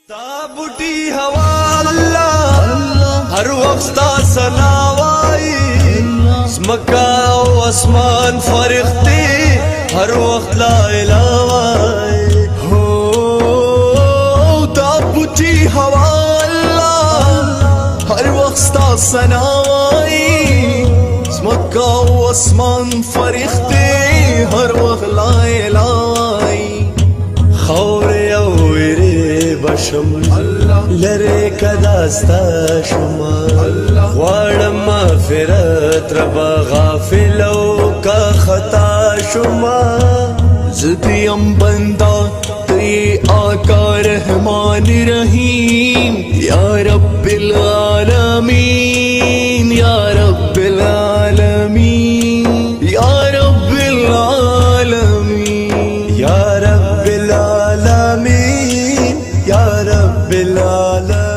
بوټي هوا الله هر وخت تا سنا وای زمکا او اسمان فرښتې هر وخت لا اله وای هو دا بوټي هوا الله هر وخت تا سنا وای زمکا او اسمان فرښتې هر وخت لا اله وای خور او بشم لره کداستا شما غواړم مغفرت ربا غافل او کا خطا شما زدیم بندا تی آقا رحمان رحیم یا رب العالمین یا رب العالمین یا رب العالمین یا رب العالمین يا رب العالمين